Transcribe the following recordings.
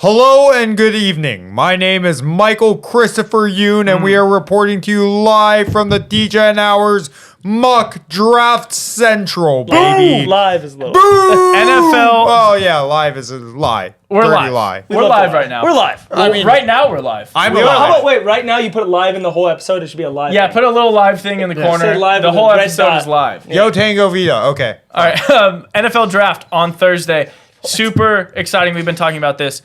Hello and good evening. My name is Michael Christopher Yoon, and we are reporting to you live from the Degen Hours Mock Draft Central, baby. Live is low. Boom! NFL. Oh yeah, live is a lie. We're Dirty live. lie. We're live right now. We're live. Right now we're live. I'm How alive. about wait? Right now you put it live in the whole episode. It should be a live. Yeah, thing. put a little live thing in the corner. Say live The with whole a red episode dot. is live. Yo Tango Vita. Okay. All right. NFL draft on Thursday. Super exciting. We've been talking about this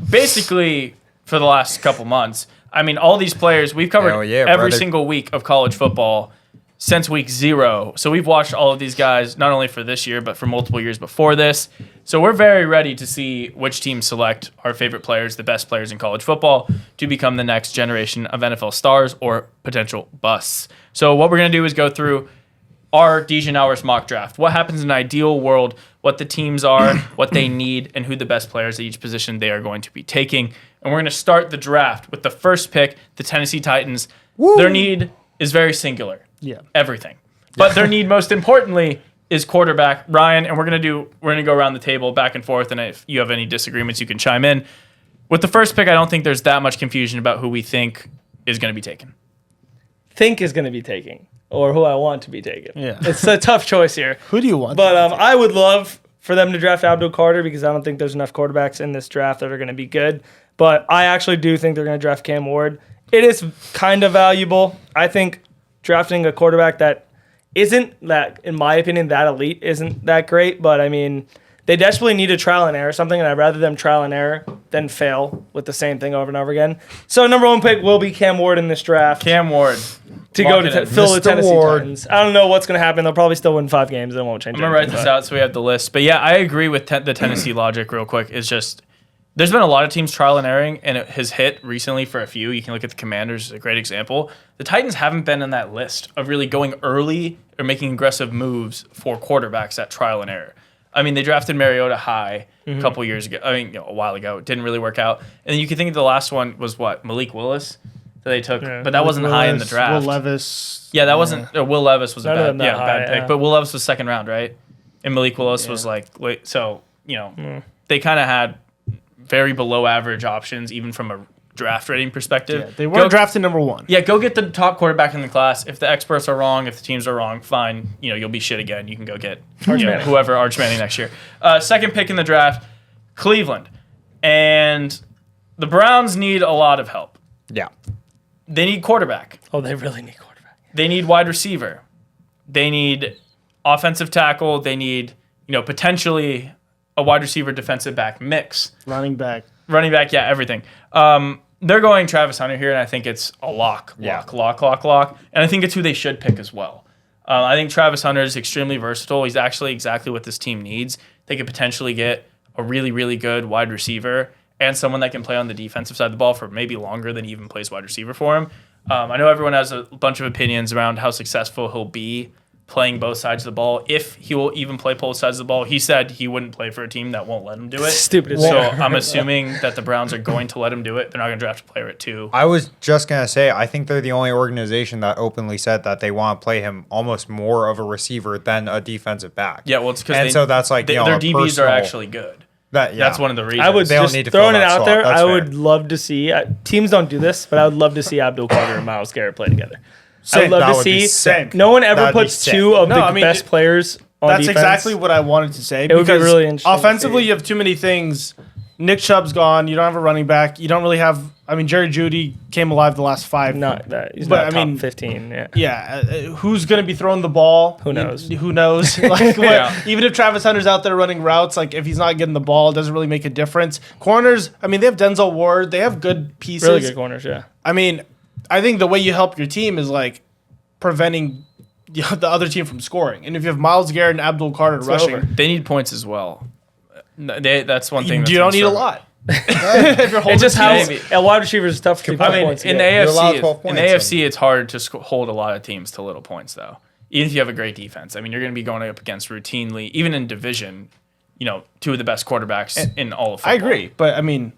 basically for the last couple months. I mean, all these players, we've covered Hell yeah, every brother. single week of college football since week 0. So we've watched all of these guys, not only for this year, but for multiple years before this. So we're very ready to see which teams select our favorite players, the best players in college football, to become the next generation of NFL stars or potential busts. So what we're going to do is go through our Degen Hours mock draft. What happens in an ideal world, what the teams are, what they need, and who the best players at each position they are going to be taking. And we're going to start the draft with the first pick, the Tennessee Titans. Woo. Their need is very singular. Yeah. Everything. But their need most importantly is quarterback. Ryan, and we're going to go around the table back and forth, and if you have any disagreements, you can chime in. With the first pick, I don't think there's that much confusion about who we think is going to be taken. Think is going to be taking, or who I want to be taken. Yeah. It's a tough choice here. Who do you want? But I would love for them to draft Abdul Carter because I don't think there's enough quarterbacks in this draft that are going to be good. But I actually do think they're going to draft Cam Ward. It is kind of valuable. I think drafting a quarterback that isn't that, in my opinion, that elite isn't that great. But I mean, they desperately need a trial and error something, and I'd rather them trial and error than fail with the same thing over and over again. So number one pick will be Cam Ward in this draft Cam Ward. to go Lock it to in. fill the Mr. Tennessee Ward. Titans. I don't know what's going to happen. They'll probably still win 5 games. It won't change. I'm going to write anything, this but- out so we have the list. But yeah, I agree with the Tennessee logic real quick. It's just, there's been a lot of teams trial and erroring, and it has hit recently for a few. You can look at the Commanders as a great example. The Titans haven't been in that list of really going early or making aggressive moves for quarterbacks at trial and error. I mean, they drafted Mariota high a couple years ago. I mean, a while ago. It didn't really work out. And then you can think the last one was what? Malik Willis that they took. Yeah. But that wasn't high in the draft. Will Levis. Yeah, that wasn't. Will Levis was a None of them bad, that high, bad pick. yeah. But Will Levis was second round, right? And Malik Willis was like late. So, they kind of had very below average options, even from a draft rating perspective. Yeah, they weren't drafted number 1. Yeah, go get the top quarterback in the class. If the experts are wrong, if the teams are wrong, fine. You'll be shit again. You can go get Manning. whoever, Arch Manning next year. Second pick in the draft, Cleveland. And the Browns need a lot of help. Yeah. They need quarterback. Oh, they really need quarterback. They need wide receiver. They need offensive tackle. They need, potentially a wide receiver defensive back mix. Running back. Running back, yeah, everything. They're going Travis Hunter here, and I think it's a lock. And I think it's who they should pick as well. I think Travis Hunter is extremely versatile. He's actually exactly what this team needs. They could potentially get a really, really good wide receiver and someone that can play on the defensive side of the ball for maybe longer than he even plays wide receiver for him. I know everyone has a bunch of opinions around how successful he'll be playing both sides of the ball, if he will even play both sides of the ball. He said he wouldn't play for a team that won't let him do it. Stupid as So shit. I'm assuming that the Browns are going to let him do it. They're not going to draft a player at 2. I was just going to say, I think they're the only organization that openly said that they want to play him almost more of a receiver than a defensive back. Yeah, well, it's because And so that's like, their a DBs are personal- actually good. That's That's one of the reasons. I would They don't just need to throwing fill it that out slot. there. That's I fair. would love to see teams don't do this, but I would love to see Abdul Carter and Myles Garrett play together. I would love That to would be see. sick. No one ever That'd be puts sick. 2 of No, the I mean, best players on That's defense. exactly what I wanted to say. It would be because really interesting to offensively, see. you have too many things. Nick Chubb's gone. You don't have a running back. You don't really have. I mean, Jerry Jeudy came alive the last 5. Not that he's But, not I top mean, 15. Yeah. Yeah, who's going to be throwing the ball? Who knows? Who knows? Like, Yeah. even if Travis Hunter's out there running routes, like if he's not getting the ball, it doesn't really make a difference. Corners, I mean, they have Denzel Ward. They have good pieces. Really good corners. Yeah. I mean, I think the way you help your team is like preventing the other team from scoring. And if you have Myles Garrett and Abdul Carter rushing, over. They need points as well. That's one thing. you don't need a lot. If you're holding It's just how Maybe. a wide receiver is tough to keep I mean, points. in the together. You're allowed AFC, 12 in the points, AFC, it's hard to hold a lot of teams to little points, though. Even if you have a great defense, I mean, you're going to be going up against routinely, even in division, 2 of the best quarterbacks in all of football. I agree, but I mean,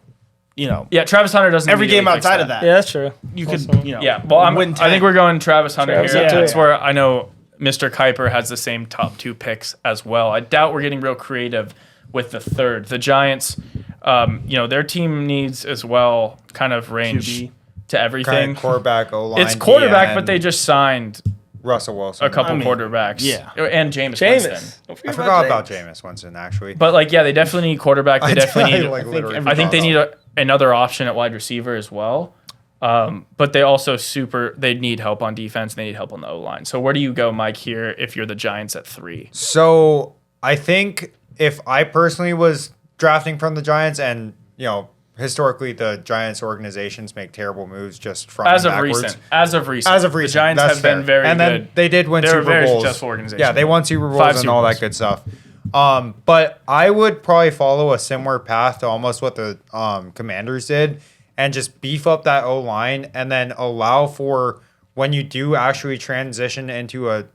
Yeah, Travis Hunter doesn't. every game immediately fix outside of that, Yeah, that's true. you could, Yeah, well, win 10. I think we're going Travis Hunter Travis here. Hunter, That's yeah. where I know Mr. Kuiper has the same top 2 picks as well. I doubt we're getting real creative with the third. The Giants, Their team needs as well kind of range QB. to everything. Quarterback, O-line, It's quarterback, DN, but they just signed Russell Wilson. a couple I mean, quarterbacks. yeah. And Jameis Jameis. Winston. Don't I forget forgot about Jameis. Jameis Winston, actually. But, they definitely need quarterback. They definitely need... literally I think they forgot. need another option at wide receiver as well. But they also they need help on defense. They need help on the O-line. So where do you go, Mike, here if you're the Giants at 3? So I think if I personally was drafting from the Giants, and historically the Giants organizations make terrible moves just from As of backwards. recent. As of recent. The Giants that's have fair. been very and good. then they did win They're a Super very Bowls. successful organization. Yeah, they won Super Bowls 5 and Super all Bowls. that good stuff. But I would probably follow a similar path to almost what the Commanders did, and just beef up that O-line, and then allow for when you do actually transition into a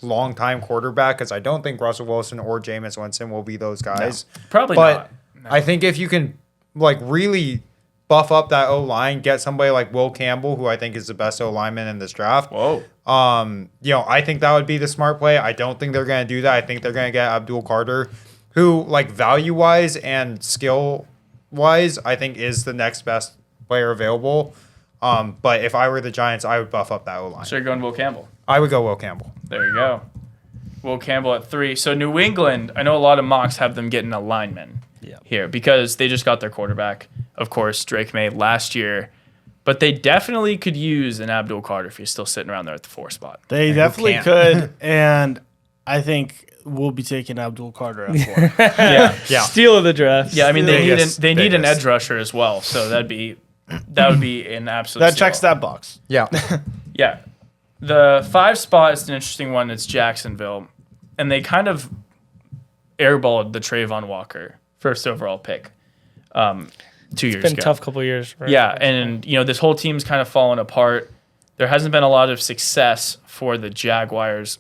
long time quarterback, because I don't think Russell Wilson or Jameis Winston will be those guys. Probably But not. No. I think if you can really buff up that O-line, get somebody like Will Campbell, who I think is the best O-lineman in this draft. Whoa. I think that would be the smart play. I don't think they're going to do that. I think they're going to get Abdul Carter, who value-wise and skill-wise, I think is the next best player available. But if I were the Giants, I would buff up that O-line. So you're going Will Campbell. I would go Will Campbell. There you go. Will Campbell at 3. So New England, I know a lot of mocks have them getting a lineman here because they just got their quarterback. Of course, Drake May last year. But they definitely could use an Abdul Carter if he's still sitting around there at the 4 spot. They definitely can't? could, and I think we'll be taking Abdul Carter at 4. Yeah. Yeah. Steal of the draft. Yeah, I mean they Biggest- need an biggest. edge rusher as well. So that would be an absolute That steal. checks that box. Yeah. Yeah. The 5 spot is an interesting one. It's Jacksonville. And they kind of airballed the Trayvon Walker first overall pick 2 years Been ago. a tough couple years. Right? Yeah, and this whole team's kind of fallen apart. There hasn't been a lot of success for the Jaguars.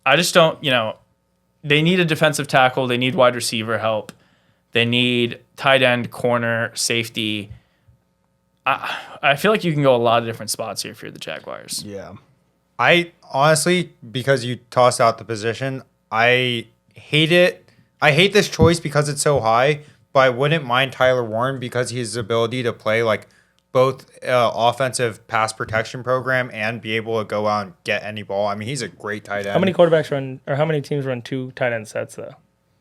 I just don't, they need a defensive tackle. They need wide receiver help. They need tight end, corner, safety. I feel like you can go a lot of different spots here if you're the Jaguars. Yeah. I honestly, because you tossed out the position, I hate it. I hate this choice because it's so high, but I wouldn't mind Tyler Warren because he has the ability to play both offensive pass protection program and be able to go out and get any ball. I mean, he's a great tight end. How many quarterbacks run, or how many teams run 2 tight end sets though?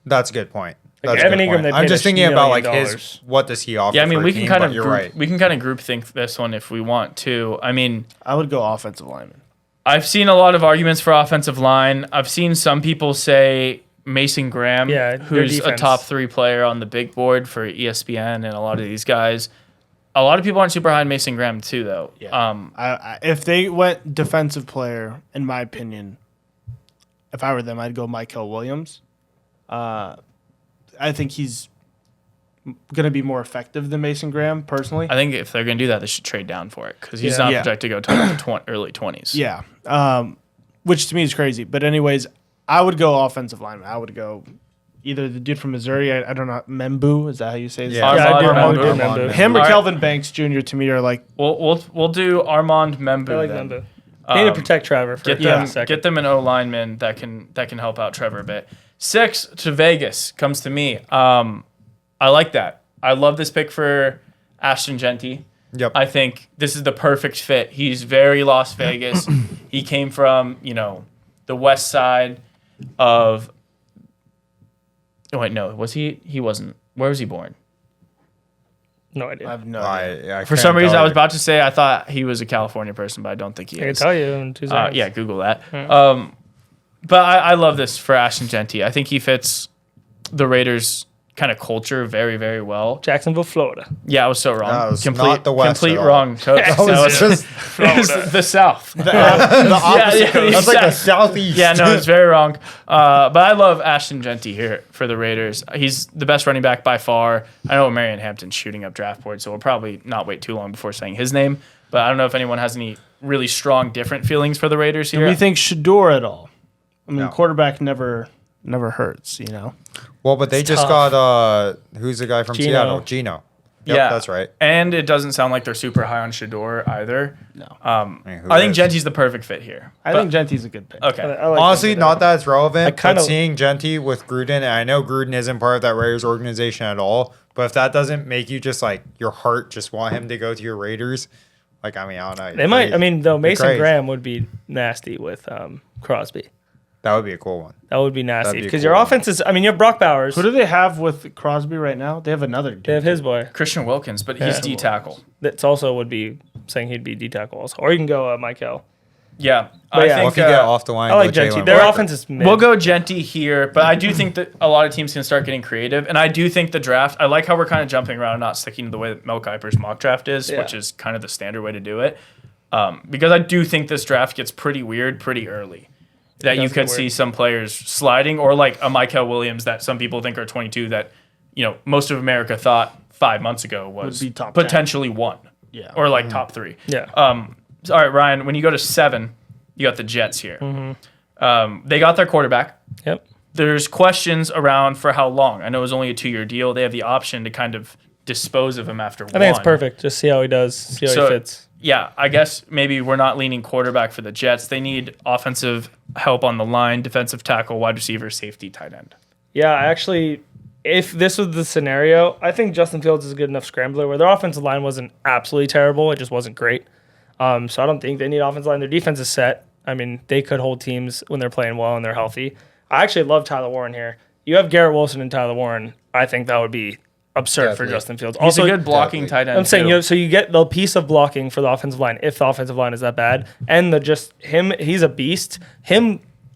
That's a good point. Like That's a Evan good Ingram, point. they I'm paid just $1 thinking about million. what does he offer? Yeah, I mean for we a can team, kind but of you're group, right. we can kind of group think this one if we want to. I mean, I would go offensive lineman. I've seen a lot of arguments for offensive line. I've seen some people say Mason Graham, Yeah, their who's a defense. top 3 player on the big board for ESPN and a lot of these guys. A lot of people aren't super high on Mason Graham too, though. Yeah. If they went defensive player, in my opinion, if I were them, I'd go Michael Williams. I think he's going to be more effective than Mason Graham, personally. I think if they're going to do that, they should trade down for it because he's not Yeah. projected to go to the early 20s. Yeah. Which to me is crazy. But anyways, I would go offensive lineman. I would go either the dude from Missouri. I don't know. Membu. Is that how you say his Yeah. name? Yeah, I do Armand remember Membu. Membu. Him or All right. Kelvin Banks Jr. to me are like, We'll do Armand Membu. I like then. Membu. They need to protect Trevor for Get a them, second. get them an O lineman that can help out Trevor a bit. 6 to Vegas comes to me. I like that. I love this pick for Ashton Genty. Yep. I think this is the perfect fit. He's very Las Vegas. He came from the west side of. Oh wait, no, was he? He wasn't. Where was he born? No idea. I have no idea. I For some reason, I was about to say I thought he was a California person, but I don't think he I can is. tell you in 2 seconds. Yeah, Google that. But I love this for Ashton Genty. I think he fits the Raiders' kind of culture very, very well. Jacksonville, Florida. Yeah, I was so wrong. That was not the West Complete at all. wrong. Coach. That was just it was the South. The opposite yeah, coast. that's like the exactly. southeast. Yeah, no, it's very wrong. But I love Ashton Genty here for the Raiders. He's the best running back by far. I know Marion Hampton's shooting up draft board, so we'll probably not wait too long before saying his name. But I don't know if anyone has any really strong, different feelings for the Raiders Do here. we think Shador at all? I mean, No. quarterback never hurts, Well, but they just tough. got who's the guy from Geno. Seattle? Geno. Yep, that's right. And it doesn't sound like they're super high on Shador either. No. Who I think is? Genti's the perfect fit here. I think Genti's a good pick. Okay. I like Honestly, Genti not there. that it's relevant, kinda- but seeing Genti with Gruden, and I know Gruden isn't part of that Raiders organization at all, but if that doesn't make you just like your heart just want him to go to your Raiders, like, I mean, I don't know. They might. Crazy. I mean, though, Mason crazy. Graham would be nasty with Crosby. That would be a cool one. That would be nasty That'd be a because cool your one. offense is. I mean, you have Brock Bowers. Who do they have with Crosby right now? They have another dude. They have his boy. Christian Wilkins, but he's Yeah. D tackle. That's also would be saying he'd be D tackle also, or you can go Michael. Yeah. But I yeah. Well, think if you get off the line, I like go Genti. Jalen Their Walker. offense is mid. we'll go Genti here, but I do think that a lot of teams can start getting creative. And I do think the draft, I like how we're kind of jumping around and not sticking to the way that Mel Kiper's mock draft is, Yeah. which is kind of the standard way to do it. Because I do think this draft gets pretty weird pretty early. That you does could get see weird. some players sliding, or like a Michael Williams that some people think are 22 that, most of America thought 5 months ago was be top 10. potentially 1. Yeah. Or like top 3. Yeah. All right, Ryan, when you go to 7, you got the Jets here. They got their quarterback. Yep. There's questions around for how long. I know it was only a 2-year deal. They have the option to kind of dispose of him after one. I think it's perfect. Just see how he does. See how So- he fits. Yeah, I guess maybe we're not leaning quarterback for the Jets. They need offensive help on the line, defensive tackle, wide receiver, safety, tight end. Yeah, actually, if this was the scenario, I think Justin Fields is a good enough scrambler where their offensive line wasn't absolutely terrible. It just wasn't great. So I don't think they need offensive line. Their defense is set. I mean, they could hold teams when they're playing well and they're healthy. I actually love Tyler Warren here. You have Garrett Wilson and Tyler Warren. I think that would be absurd for Definitely. Justin Fields. He's Also, a good blocking Definitely. tight end. I'm saying too. you get the piece of blocking for the offensive line if the offensive line is that bad, and he's a beast.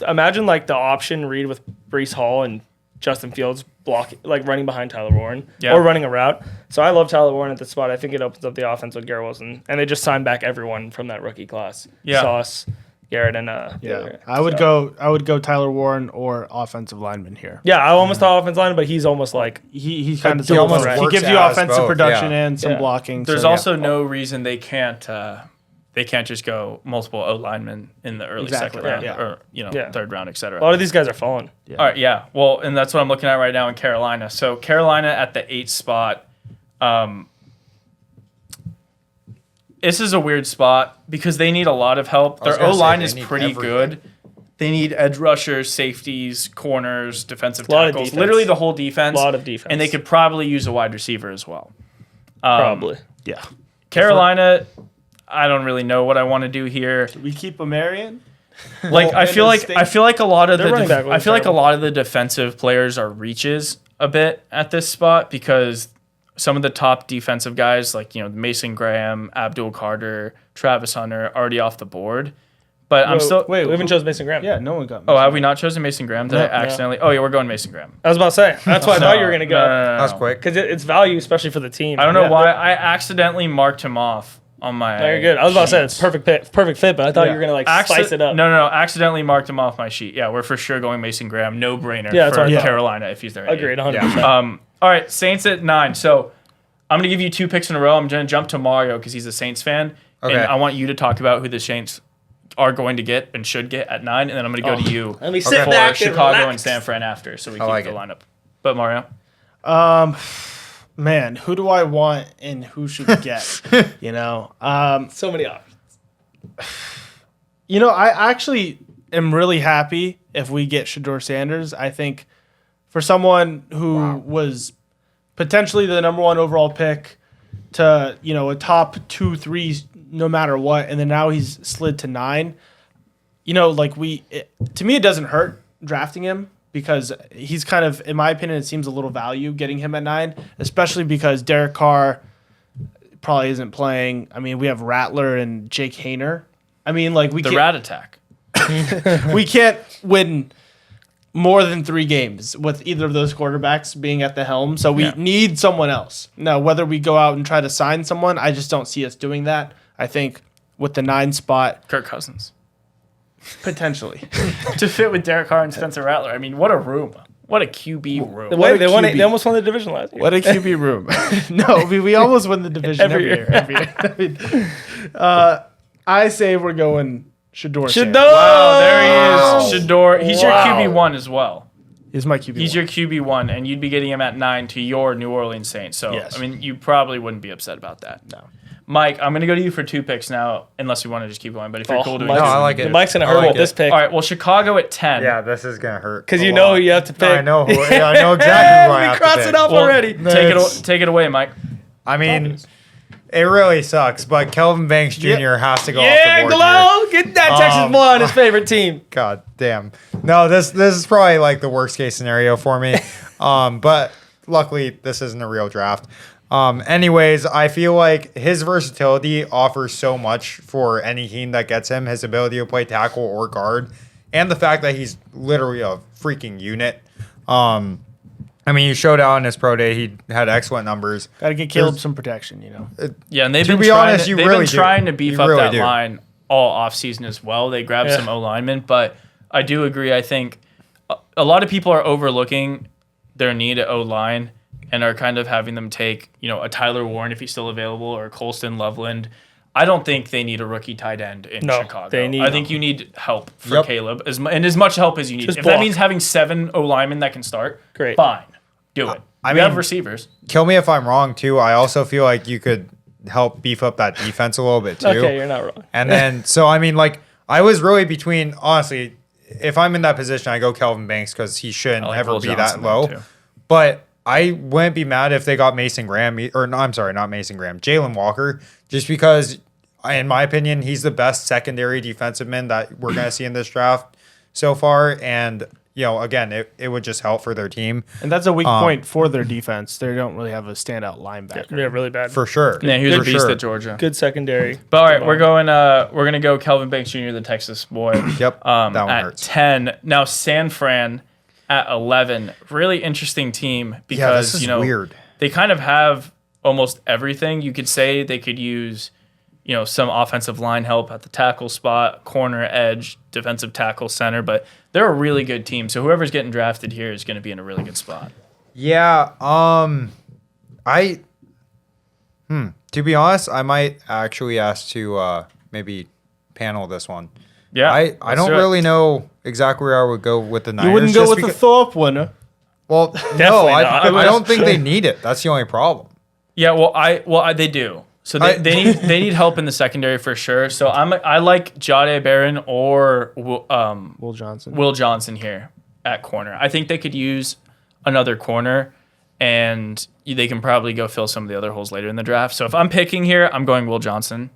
Imagine like the option read with Brees Hall and Justin Fields like running behind Tyler Warren Yeah. or running a route. So I love Tyler Warren at the spot. I think it opens up the offense with Garrett Wilson, and they just signed back everyone from that rookie class. Yeah. Sauce, Garrett, and Yeah. I would go Tyler Warren or offensive lineman here. Yeah, I almost thought offensive line, but he's almost like He kind of he almost he works gives you as offensive both, production yeah. and some Yeah. blocking. There's so, yeah. also no reason they can't just go multiple O linemen in the early Exactly, second round yeah. or Yeah. third round, etc. a lot of these guys are falling. All right, yeah. Well, and that's what I'm looking at right now in Carolina. So Carolina at the 8th spot. This is a weird spot because they need a lot of help. I was Their gonna O line say, is they need pretty everything. good. They need edge rushers, safeties, corners, defensive Lot of tackles, defense. literally the whole defense. Lot of defense. And they could probably use a wide receiver as well. Probably. Yeah. Carolina, I don't really know what I want to do here. We keep a Marion. Like I feel like a lot of Their running back I was feel like a terrible. lot of the defensive players are reaches a bit at this spot because some of the top defensive guys like Mason Graham, Abdul Carter, Travis Hunter already off the board. But I'm still we haven't chosen Mason Graham. Yeah, no one got. Oh, have we not chosen Mason Graham? Did I No. accidentally? Oh yeah, we're going Mason Graham. I was about to say. That's why I thought you were gonna go. No. That's quick. Because it's value, especially for the team. I don't know Yeah. why I accidentally marked him off on my. No, you're good. I was about to say it's perfect fit, but I thought you were gonna like spice it up. No, accidentally marked him off my sheet. Yeah, we're for sure going Mason Graham. No brainer Yeah, that's for what I thought. Carolina if he's there. at Agreed, 8. 100%. All right, Saints at 9. So I'm gonna give you 2 picks in a row. I'm gonna jump to Mario because he's a Saints fan, Okay. and I want you to talk about who the Saints are going to get and should get at 9, and then I'm gonna go to you Let me for sit back and Chicago and relax. San Fran after, so we keep like the it. lineup. But Mario, Man, who do I want and who should we get? So many options. I actually am really happy if we get Shador Sanders. I think for someone who was potentially the number 1 overall pick to, a top 2, 3, no matter what, and then now he's slid to 9. To me, it doesn't hurt drafting him because he's kind of, in my opinion, it seems a little value getting him at 9, especially because Derek Carr probably isn't playing. I mean, we have Rattler and Jake Hayner. I mean, like we the can't, Rat Attack. we can't win more than 3 games with either of those quarterbacks being at the helm. So we need someone else. Now, whether we go out and try to sign someone, I just don't see us doing that. I think with the 9 spot, Kirk Cousins potentially. to fit with Derek Carr and Spencer Rattler. I mean, what a room! What a QB room! They almost won the division last year. What a QB room. No, we almost win the division every year. I mean, I say we're going Shador. Shador! Sanders. Wow, there he is, Shador. He's Wow. your QB1 as well. He's my QB. He's your QB1, and you'd be getting him at 9 to your New Orleans Saints. So, Yes. I mean, you probably wouldn't be upset about that. No. Mike, I'm going to go to you for 2 picks now, unless you want to just keep going. But if you're cool doing Mike's- No, two. I like it. Mike's gonna I hurt like with this it. pick All right, well, Chicago at 10. Yeah, this is gonna hurt. because a you know lot. who you have to pick. I know. Yeah, I know exactly who I we have to crossed pick. it off Well, already. Take it away, Mike. I mean, it really sucks, but Kelvin Banks Jr. has to go off Yeah, the board here. Glow, get that Texas boy on his favorite team. God damn. No, this is probably like the worst case scenario for me. But luckily this isn't a real draft. Anyways, I feel like his versatility offers so much for any team that gets him. His ability to play tackle or guard, and the fact that he's literally a freaking unit. I mean, he showed out in his pro day. He had excellent numbers. Got to get Caleb some protection, you know. Yeah, and they've To been be trying honest, to, you they've really been do. trying to beef You up really that do. line all offseason as well. They grabbed Yeah. some O linemen, but I do agree. I think a lot of people are overlooking their need at O line and are kind of having them take, a Tyler Warren if he's still available or Colston Loveland. I don't think they need a rookie tight end in No, Chicago. they need- I think you need help for Yep. Caleb, and as much help as you need. Just If block. that means having 7 O linemen that can start, Great. fine, do it. I You mean- have receivers. Kill me if I'm wrong too. I also feel like you could help beef up that defense a little bit too. Okay, you're not wrong. And then, so I mean, like, I was really between, honestly, if I'm in that position, I go Kelvin Banks because he shouldn't I like ever Will be Johnson that low. there, too. But I wouldn't be mad if they got Mason Graham, or no, I'm sorry, not Mason Graham, Jalen Walker, just because, in my opinion, he's the best secondary defensive man that we're going to see in this draft so far. And, again, it would just help for their team And that's a weak point for their defense. They don't really have a standout linebacker. Yeah, really bad. for sure. Yeah, he was a For beast sure. at Georgia. Good secondary. But all right, we're gonna go Kelvin Banks Jr., the Texas boy. Yep, that one at hurts. 10. Now San Fran at 11. Really interesting team because this is weird. they kind of have almost everything. You could say they could use, some offensive line help at the tackle spot, corner, edge, defensive tackle, center, but they're a really good team. So whoever's getting drafted here is going to be in a really good spot. Yeah. To be honest, I might actually ask to maybe panel this one. Yeah, I let's don't do it. really know exactly where I would go with the Niners. You wouldn't go just with the because- Thorpe winner. Well, no, Definitely I not. I don't think they need it. That's the only problem. Yeah, they do. So they need help in the secondary for sure. So I like Jade Barron or Will Johnson. Will Johnson here at corner. I think they could use another corner, and they can probably go fill some of the other holes later in the draft. So if I'm picking here, I'm going Will Johnson.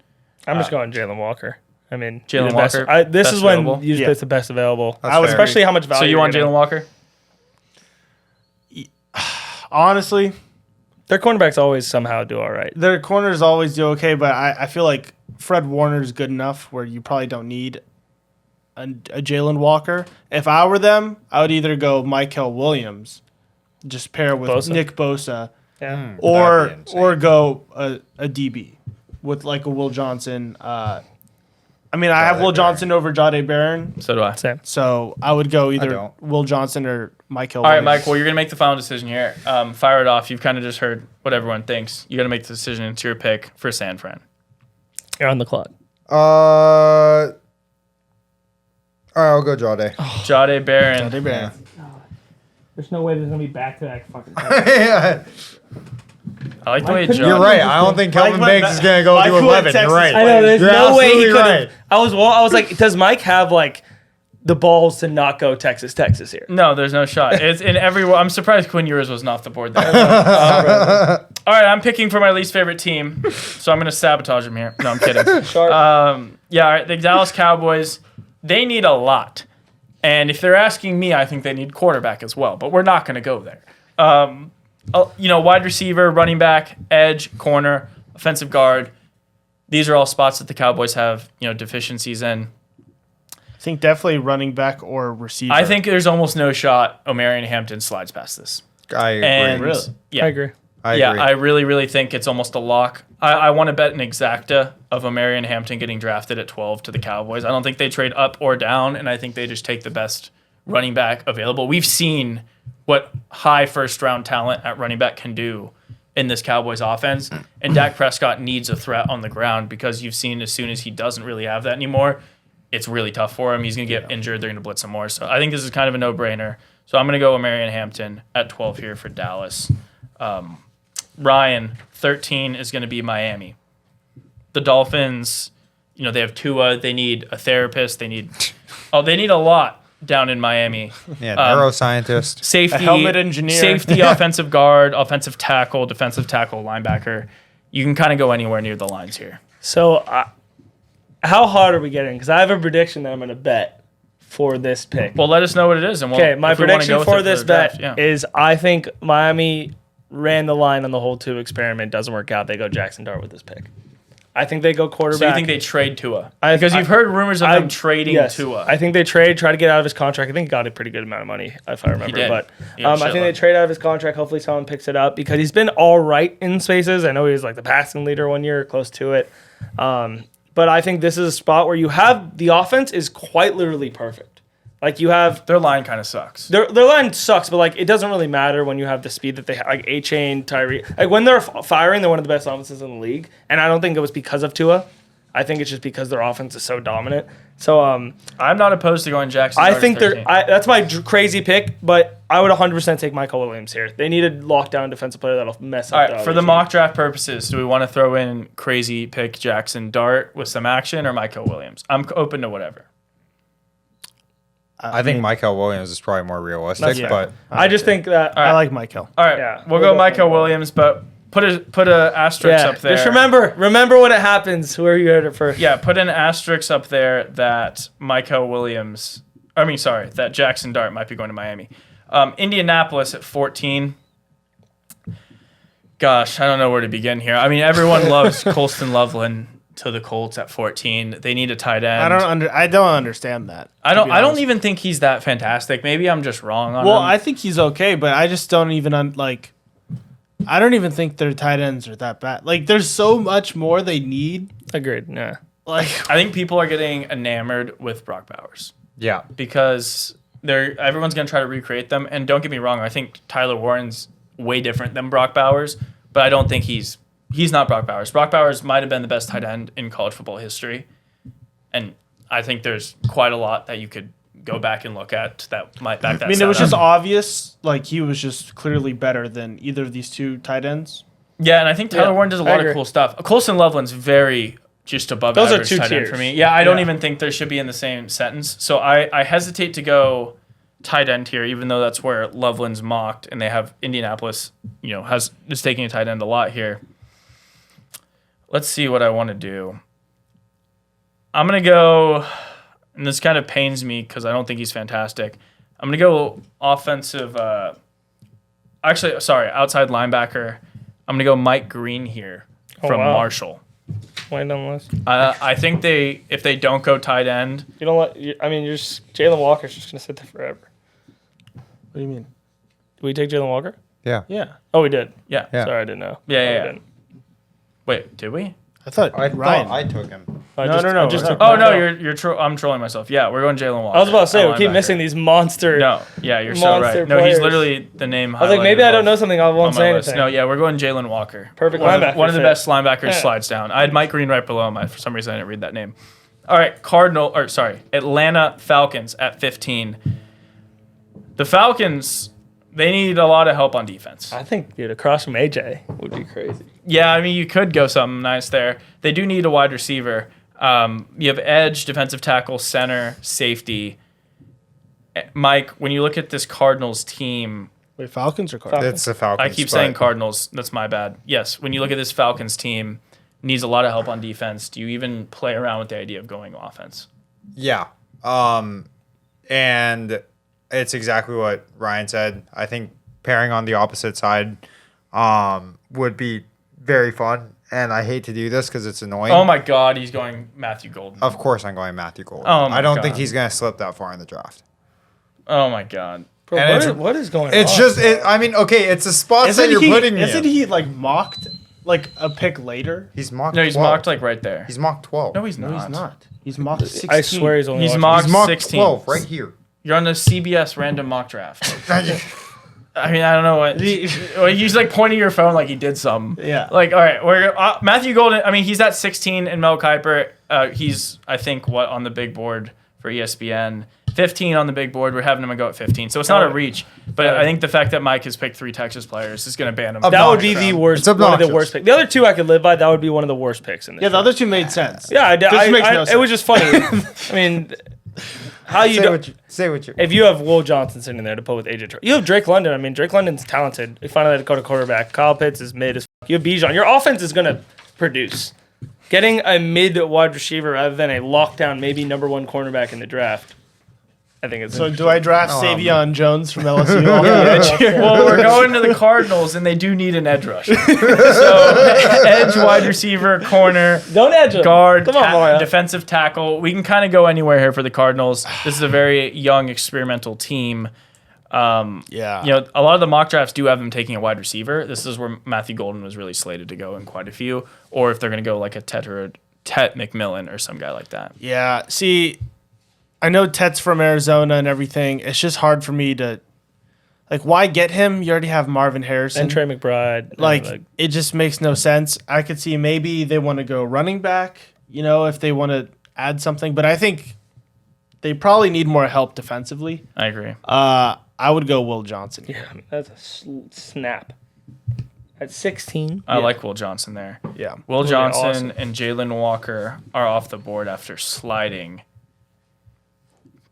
I'm just going Jalen Walker. I mean, Jalen the best- Walker, this best is when available? you just Yeah. pick the best available. That's fair. Especially how much value. So you want you're Jalen getting. Walker? Honestly, Their cornerbacks always somehow do all right. their corners always do okay, but I feel like Fred Warner's good enough where you probably don't need a Jalen Walker. If I were them, I would either go Michael Williams, just pair with Bosa. Nick Bosa, Yeah. or That'd be insane. go a DB with like a Will Johnson. I have Jade Will Johnson over Jade Barron, So do I. Same. so I would go either don't. Will Johnson or Michael. All right, Williams. Mike. Well, you're gonna make the final decision here. Fire it off. You've kind of just heard what everyone thinks. You got to make the decision. It's your pick for San Fran. You're on the clock. All right, I'll go Jade. Jade Barron. Jade Barron. There's no way there's gonna be back-to-back fucking. Yeah. I like the way couldn't Jade. You're right. I don't think Kelvin Mike went Banks is going to go Mike to went 11. Texas You're right. I know there's You're no way he absolutely could. right. I was like, does Mike have like the balls to not go Texas here? No, there's no shot. It's in every. I'm surprised Quinn Ewers wasn't off the board there. All right, I'm picking for my least favorite team, so I'm gonna sabotage him here. No, I'm kidding. Sharp. Yeah, all right, the Dallas Cowboys. They need a lot, and if they're asking me, I think they need quarterback as well. But we're not gonna go there. Wide receiver, running back, edge, corner, offensive guard. These are all spots that the Cowboys have, deficiencies in. I think definitely running back or receiver. I think there's almost no shot Omarion Hampton slides past this. I agree. And Really? yeah, I agree. I yeah, agree. I really, really think it's almost a lock. I want to bet an exacta of Omarion Hampton getting drafted at 12 to the Cowboys. I don't think they trade up or down, and I think they just take the best running back available. We've seen what high first-round talent at running back can do in this Cowboys offense, and Dak Prescott needs a threat on the ground because you've seen as soon as he doesn't really have that anymore, it's really tough for him. He's going to get injured. They're going to blitz him more. So I think this is kind of a no-brainer. So I'm going to go with Marion Hampton at 12 here for Dallas. Ryan, 13 is going to be Miami. The Dolphins, they have Tua. They need a therapist. They need a lot down in Miami. Yeah, neuroscientist. Safety, A helmet engineer. safety, offensive guard, offensive tackle, defensive tackle, linebacker. You can kind of go anywhere near the lines here. So, how hard are we getting? Because I have a prediction that I'm going to bet for this pick. Well, let us know what it is. And Okay, my if we wanna prediction go with for it this the draft, bet is I think Miami ran the line on the whole 2 experiment. Doesn't work out. They go Jackson Dart with this pick. I think they go quarterback. So you think they trade Tua? I- Because you've heard rumors of I- them trading yes. Tua. I think they try to get out of his contract. I think he got a pretty good amount of money, if I remember. did. But Yeah, I think they shitload. trade out of his contract. Hopefully someone picks it up because he's been all right in spaces. I know he was like the passing leader one year, close to it. But I think this is a spot where you have the offense is quite literally perfect. Like you have Their line kind of sucks. their line sucks, but like it doesn't really matter when you have the speed that they have. Like A-Chain, Tyree, like when they're firing, they're one of the best offenses in the league. And I don't think it was because of Tua. I think it's just because their offense is so dominant. So I'm not opposed to going Jackson. I Dart think at they're 13. that's my crazy pick, but I would 100% take Michael Williams here. They need a lockdown defensive player that'll mess up. All right, for the mock draft purposes, do we want to throw in crazy pick Jackson Dart with some action or Michael Williams? I'm open to whatever. I think Michael Williams is probably more realistic, Yeah. but I just think that. I like Michael. All right, Yeah, we'll we'll go go Michael for Williams, but put a asterisk Yeah, up there. just remember when it happens where you heard it first. Yeah, put an asterisk up there that that Jackson Dart might be going to Miami. Indianapolis at 14. Gosh, I don't know where to begin here. I mean, everyone loves Colston Loveland to the Colts at 14. They need a tight end. I don't understand that. I to be don't honest. even think he's that fantastic. Maybe I'm just wrong on Well, him. I think he's okay, but I just don't even I don't even think their tight ends are that bad. Like, there's so much more they need. Agreed. Yeah. Like, I think people are getting enamored with Brock Bowers yeah. because everyone's going to try to recreate them. And don't get me wrong, I think Tyler Warren's way different than Brock Bowers, but I don't think he's not Brock Bowers. Brock Bowers might have been the best tight end in college football history. And I think there's quite a lot that you could go back and look at that might back that I mean, it was stat just up. obvious. Like, he was just clearly better than either of these 2 tight ends. Yeah, and I think Tyler Yeah, Warren does a I lot agree. of cool stuff. Colston Loveland's very just above Those are average 2 tight end tiers. for me. Yeah, I don't Yeah. even think they should be in the same sentence. So I hesitate to go tight end here, even though that's where Loveland's mocked, and they have Indianapolis, is taking a tight end a lot here. Let's see what I want to do. I'm going to go, and this kind of pains me because I don't think he's fantastic. I'm going to go offensive, outside linebacker. I'm going to go Mike Green here from wow. Marshall. Way down the list. I think if they don't go tight end, You don't let. You're just Jalen Walker's just gonna sit there forever. What do you mean? Did we take Jalen Walker? Yeah. Yeah. Oh, we did. yeah. Yeah. Sorry, I didn't know. Yeah, No, yeah, we yeah. didn't. Wait, did we? I thought I Ryan. thought I took him. I No, just, no, no, I just we're took Oh my- no, I'm trolling myself. Yeah, we're going Jalen Walker. I was about to say we keep linebacker. missing these monster. No, yeah, you're so monster right. No, he's players. literally the name. I was like, maybe I don't know something. I won't say anything. No, yeah, we're going Jalen Walker. Perfect One linebacker of the fit. best linebackers Yeah. slides down. I had Mike Green right below him. For some reason, I didn't read that name. All right, Atlanta Falcons at 15. The Falcons, they need a lot of help on defense. I think, dude, across from AJ would be crazy. Yeah, I mean, you could go something nice there. They do need a wide receiver. You have edge, defensive tackle, center, safety. Mike, when you look at this Cardinals team, Wait, Falcons or Cardinals? It's the Falcons. I keep but saying Cardinals. That's my bad. Yes, when you look at this Falcons team, needs a lot of help on defense. Do you even play around with the idea of going offense? Yeah. And it's exactly what Ryan said. I think pairing on the opposite side would be very fun. And I hate to do this because it's annoying. Oh my God, he's going Matthew Golden. Of course I'm going Matthew Golden. Oh my I don't God. think he's going to slip that far in the draft. Oh my God. Bro, And what is going on? It's just, okay, it's a spot that you're putting me Isn't in. he like mocked like a pick later? He's mocked No, he's 12. mocked like right there. He's mocked 12. No, he's No, not. he's not. He's mocked 16. I swear he's only. He's watching- mocked He's mocked 16. 12 right here. You're on the CBS random mock draft. I mean, I don't know what. He's like pointing your phone like he did something. Yeah. Like, all right, we're Matthew Golden. I mean, he's at 16 in Mel Kiper. He's, I think, on the big board for ESPN. 15 on the big board. We're having him go at 15. So it's not a reach. But I think the fact that Mike has picked 3 Texas players is going to ban him. That would be the worst. It's One of the obnoxious. worst picks. The other 2 I could live by. That would be one of the worst picks in this. Yeah, the other 2 made sense. Yeah, This makes no it was sense. just funny. I mean, how you do, Say what you. if you have Will Johnson sitting there to put with AJ Troy, you have Drake London. I mean, Drake London's talented. They finally had to go to quarterback. Kyle Pitts is mid as fuck. You have Bijan. Your offense is going to produce. Getting a mid wide receiver rather than a lockdown, maybe number 1 cornerback in the draft, I think it's So do I draft Oh, Savion Jones from LSU off the edge here? Well, we're going to the Cardinals, and they do need an edge rusher. So edge, wide receiver, corner, Don't edge him. guard, Come on, Mario. defensive tackle. We can kind of go anywhere here for the Cardinals. This is a very young, experimental team. Yeah. You know, a lot of the mock drafts do have them taking a wide receiver. This is where Matthew Golden was really slated to go in quite a few, or if they're going to go like a Tet McMillan or some guy like that. Yeah. See, I know Tet's from Arizona and everything. It's just hard for me to, like, why get him? You already have Marvin Harrison. And Trey McBride. Like, it just makes no sense. I could see maybe they want to go running back, you know, if they want to add something. But I think they probably need more help defensively. I agree. I would go Will Johnson. yeah, that's a snap. At 16. I like Will Johnson there. Yeah. Will be Johnson awesome. and Jalen Walker are off the board after sliding.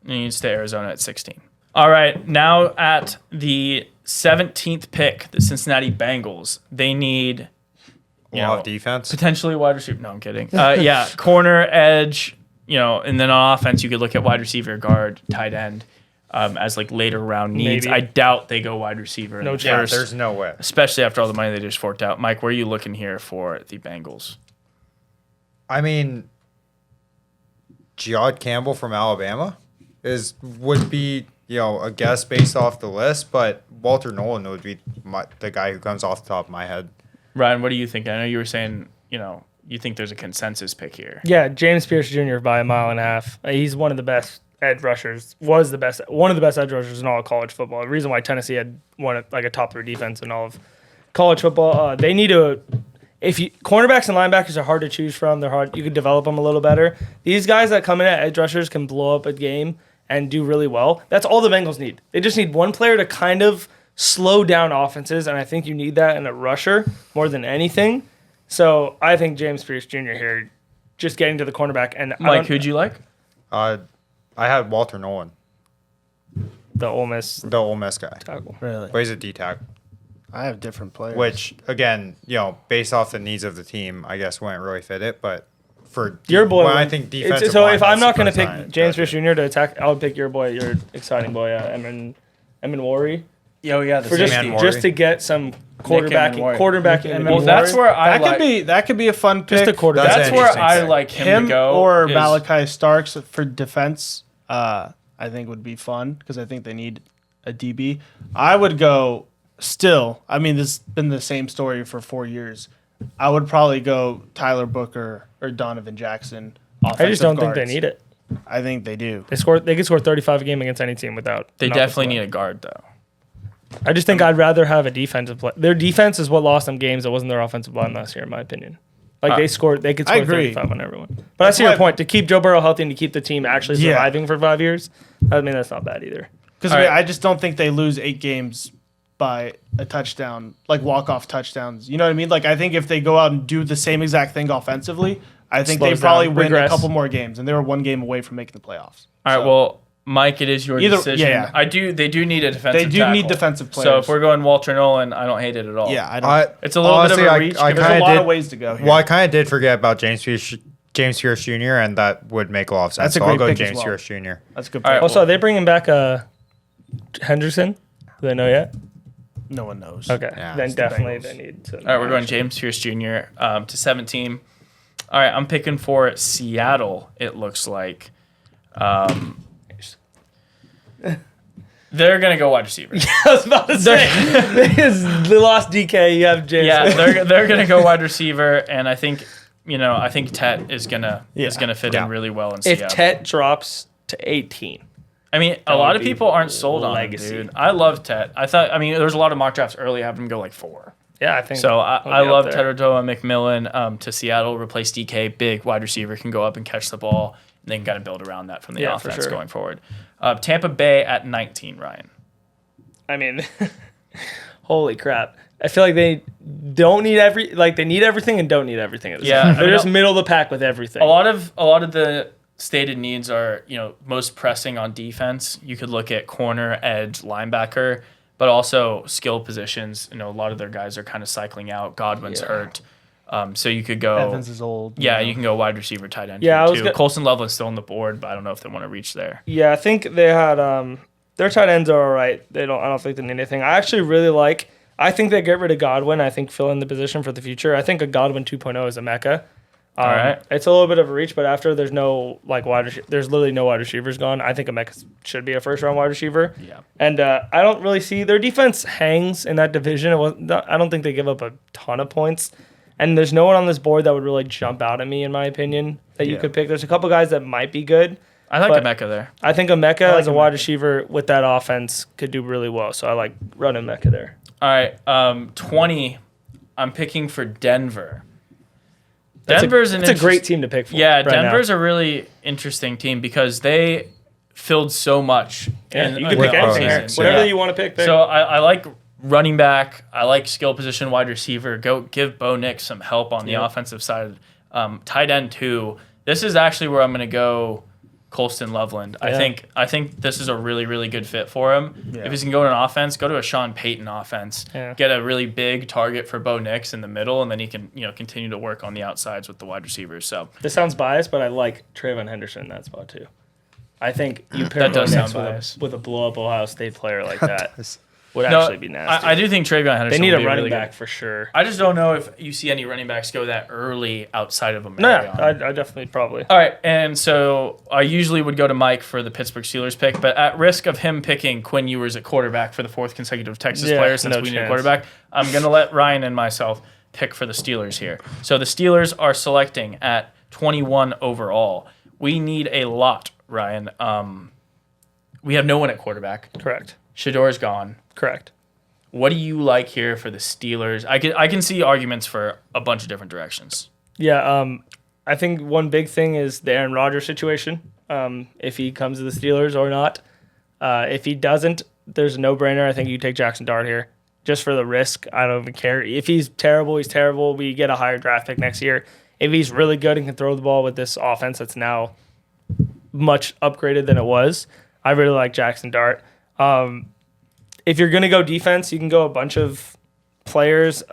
He needs to Arizona at 16. All right, now at the 17th pick, the Cincinnati Bengals. They need Defense. potentially wide receiver. No, I'm kidding. Yeah, corner, edge, and then on offense, you could look at wide receiver, guard, tight end as like later round needs. Maybe. I doubt they go wide receiver in No the chance. first, There's no way. especially after all the money they just forked out. Mike, where are you looking here for the Bengals? I mean, Jihad Campbell from Alabama would be a guess based off the list, but Walter Nolan would be the guy who comes off the top of my head. Ryan, what do you think? I know you were saying, you think there's a consensus pick here. Yeah, James Pierce Jr. by 1.5 miles. He's one of the best edge rushers. One of the best edge rushers in all of college football. The reason why Tennessee had a top 3 defense in all of college football. They need to. Cornerbacks and linebackers are hard to choose from. They're hard. You could develop them a little better. These guys that come in at edge rushers can blow up a game and do really well. That's all the Bengals need. They just need one player to kind of slow down offenses, and I think you need that in a rusher more than anything. So I think James Pierce Jr. here, just getting to the cornerback. And Mike, who'd you like? I had Walter Nolan, the Ole Miss the Ole Miss guy. tackle. Really? Plays a D-tackle, I have different players. which, again, based off the needs of the team, I guess wouldn't really fit it, but for Your boy. when I think defensive So line, if I'm that's not the going to first pick line, James that's Pierce Jr. to attack, I would pick your boy, your exciting boy, Emin Worry, Oh, yeah. The for safety. just to get some quarterbacking. Well, that's where I that could be a fun pick. just a quarterback. That's That's where interesting I pick. like him Him to go. or is- Malachi Starks for defense. I think would be fun because I think they need a DB. I would go still. I mean, this has been the same story for 4 years. I would probably go Tyler Booker or Donovan Jackson. I just don't think they need it. I think they do. They could score 35 a game against any team without. They not definitely this need one. a guard, though. I just think I'd rather have a defensive play. Their defense is what lost them games. It wasn't their offensive line last year, in my opinion. They could I score agree. 35 on everyone. But I see your why- point. To keep Joe Burrow healthy and to keep the team actually Yeah. surviving for 5 years, I mean, that's not bad either. Because All right. I just don't think they lose 8 games by a touchdown, like walk-off touchdowns. You know what I mean? Like, I think if they go out and do the same exact thing offensively, I think Slows they probably down, win regress. a couple more games, and they were 1 game away from making the playoffs. All right, well, Mike, it is your Either- decision. yeah. They do need a defensive They do tackle. need defensive So players. if we're going Walter Nolan, I don't hate it at all. Yeah, I don't. It's a little bit of a reach. I There's There's a kinda lot did- of ways to go here. Well, I kind of did forget about James Pierce Jr., and that would make a lot of sense. That's a So I'll great go pick as James well. Pierce Jr. That's a good. All right, pick. Also, are they bringing back Henderson? Do they know yet? No one knows. Okay, Yeah, then it's the definitely Bengals. they need to. All right, we're going James Pierce Jr. To 17. All right, I'm picking for Seattle, it looks like. They're going to go wide receiver. I was about to say they lost DK. You have James. Yeah, they're going to go wide receiver, and I think Tet is gonna fit in really well in if Seattle. Tet drops to 18, I mean, a would lot of be people aren't sold on him, legacy. dude. I love Tet. There was a lot of mock drafts early having him go like 4. yeah, I think So he'll I be up love there. Tedodoa McMillan to Seattle, replace DK, big wide receiver, can go up and catch the ball. They got to build around that from the Yeah, for offense sure. going forward. Tampa Bay at 19, Ryan. I mean, holy crap. I feel like they don't need they need everything and don't need everything at the Yeah, same time. I They're mean, just middle of the pack with everything. A lot of the stated needs are, most pressing on defense. You could look at corner, edge, linebacker, but also skill positions. A lot of their guys are kind of cycling out. Godwin's hurt. So you could go Evans is old. Yeah, you can go wide receiver, tight end. Yeah, too. Colson Loveland's still on the board, but I don't know if they want to reach there. Yeah, I think they had their tight ends are all right. I don't think they need anything. I actually really like. I think they get rid of Godwin. I think fill in the position for the future. I think a Godwin 2.0 is a mecca. All right. It's a little bit of a reach, but after there's no there's literally no wide receivers gone. I think a mecca should be a first round wide receiver. Yeah. And I don't really see their defense hangs in that division. I don't think they give up a ton of points. And there's no one on this board that would really jump out at me, in my opinion, that you could pick. There's a couple guys that might be good. I like but Emeka there. I think Emeka as a wide receiver with that offense could do really well. So I like running Emeka there. All right. 20, I'm picking for Denver. Denver's It's a great team to pick for. Yeah, right Denver's now. a really interesting team because they filled so much. Yeah, in you can the pick anything here. offseason. Whatever Yeah. you want to pick. So I like running back. I like skill position wide receiver. Go give Bo Nix some help on the offensive side. Tight end too. This is actually where I'm going to go. Colston Loveland. Yeah. I think this is a really, really good fit for him. Yeah. If he's going to go to an offense, go to a Sean Payton offense. Yeah. Get a really big target for Bo Nix in the middle, and then he can continue to work on the outsides with the wide receivers. So This sounds biased, but I like Trayvon Henderson in that spot too. I think you pair That does Bo Nix sound biased. with a blow up Ohio State player like that would no, actually be nasty. I do think Trayvon Henderson. they need will a be running really back good. for sure. I just don't know if you see any running backs go that early outside of No, America. I definitely probably. All right, and so I usually would go to Mike for the Pittsburgh Steelers pick, but at risk of him picking Quinn Ewers at quarterback for the fourth consecutive Texas Yeah, player since no we need a chance. quarterback, I'm going to let Ryan and myself pick for the Steelers here. So the Steelers are selecting at 21 overall. We need a lot, Ryan. We have no one at quarterback. Correct. Shador's gone. Correct. What do you like here for the Steelers? I can see arguments for a bunch of different directions. Yeah, I think one big thing is the Aaron Rodgers situation. If he comes to the Steelers or not. If he doesn't, there's a no-brainer. I think you take Jackson Dart here just for the risk. I don't even care. If he's terrible, he's terrible. We get a higher draft pick next year. If he's really good and can throw the ball with this offense that's now much upgraded than it was, I really like Jackson Dart. If you're going to go defense, you can go a bunch of players.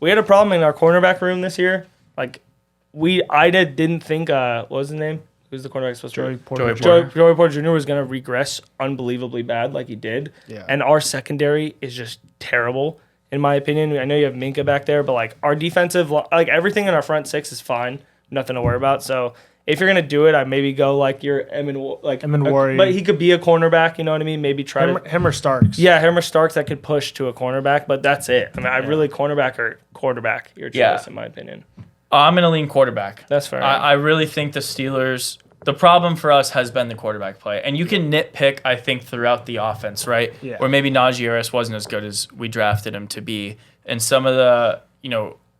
We had a problem in our cornerback room this year. I didn't think, what was his name? Who's the cornerback supposed to be? Joey Joey Porter Jr. was going to regress unbelievably bad like he did. Yeah. And our secondary is just terrible, in my opinion. I know you have Minka back there, but our defensive, everything in our front six is fine. Nothing to worry about. So if you're going to do it, I maybe go your Warren. but he could be a cornerback, you know what I mean? Maybe try Him or Starks. yeah, Hammer Starks that could push to a cornerback, but that's it. I mean, I really cornerback or quarterback, your choice, Yeah. in my opinion. I'm going to lean quarterback. That's fair. I really think the Steelers, the problem for us has been the quarterback play. And you can nitpick, I think, throughout the offense, right? Yeah. Where maybe Najee Harris wasn't as good as we drafted him to be. And some of the,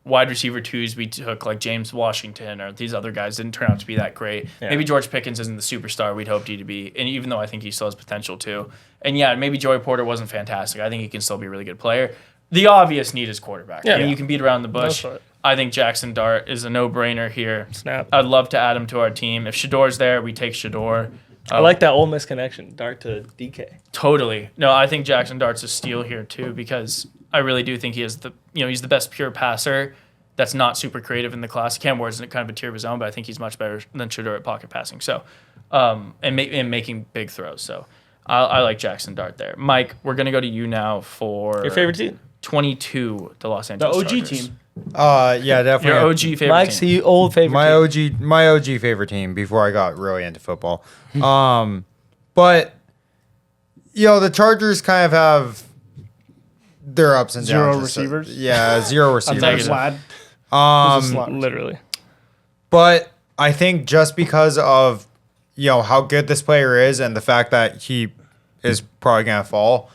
wide receiver twos we took, like James Washington or these other guys, didn't turn out to be that great. Yeah. Maybe George Pickens isn't the superstar we'd hoped he to be, and even though I think he still has potential too. And yeah, maybe Joey Porter wasn't fantastic. I think he can still be a really good player. The obvious need is quarterback. Yeah. I mean, you can beat around the bush. That's right. I think Jackson Dart is a no-brainer here. Snap. I'd love to add him to our team. If Shador's there, we take Shador. I like that Ole Miss connection, Dart to DK. Totally. No, I think Jackson Dart's a steal here too because I really do think he is he's the best pure passer that's not super creative in the class. Cam Ward's in kind of a tier of his own, but I think he's much better than Shador at pocket passing. So, and making big throws. So, I like Jackson Dart there. Mike, we're gonna go to you now for Your favorite team? 22, the Los The Angeles OG Chargers. team. Yeah, definitely. Your OG favorite Mike's team. old favorite team. my OG favorite team before I got really into football. But the Chargers kind of have their ups and Zero downs. receivers? Yeah, zero I'm receivers. Negative. Vlad. Literally. But I think just because of how good this player is and the fact that he is probably gonna fall,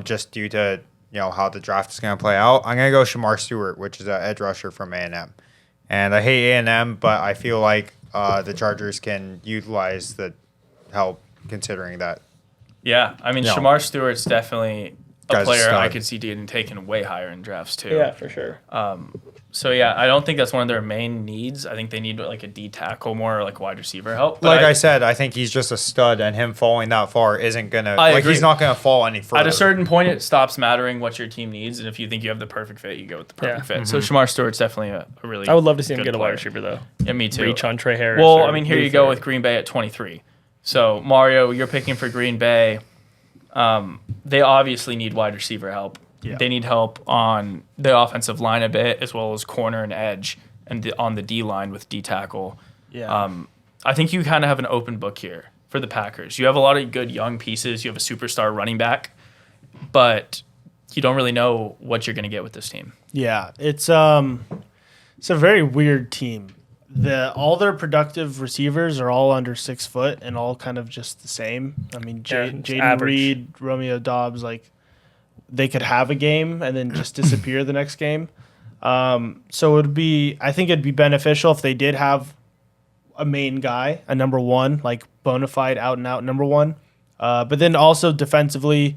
just due to how the draft is gonna play out, I'm gonna go Shamar Stewart, which is an edge rusher from A&M. And I hate A&M, but I feel like the Chargers can utilize the help considering that. Yeah, I mean, No. Shamar Stewart's definitely a Guy's a player I stud. could see getting taken way higher in drafts too. Yeah, for sure. So yeah, I don't think that's one of their main needs. I think they need like a D tackle more, or like wide receiver help. But Like I said, I think he's just a stud, and him falling that far isn't gonna agree. he's not gonna fall any further. at a certain point, it stops mattering what your team needs, and if you think you have the perfect fit, you go with the perfect Yeah. fit. So Shamar Stewart's definitely a really. I would love to see him good get a player. wide receiver though. Yeah, me too. Reach on Trey Harris. Well, or I mean, here you go Luther. with Green Bay at 23. So Mario, you're picking for Green Bay. They obviously need wide receiver help. Yeah. They need help on the offensive line a bit, as well as corner and edge, and on the D line with D tackle. Yeah. I think you kind of have an open book here for the Packers. You have a lot of good young pieces. You have a superstar running back, but you don't really know what you're going to get with this team. Yeah, it's a very weird team. All their productive receivers are all under 6 foot and all kind of just the same. I mean, Yeah, it's Jaden average. Reed, Romeo Dobbs, like they could have a game and then just disappear the next game. So I think it'd be beneficial if they did have a main guy, a number one, like bona fide out and out number one. But then also defensively,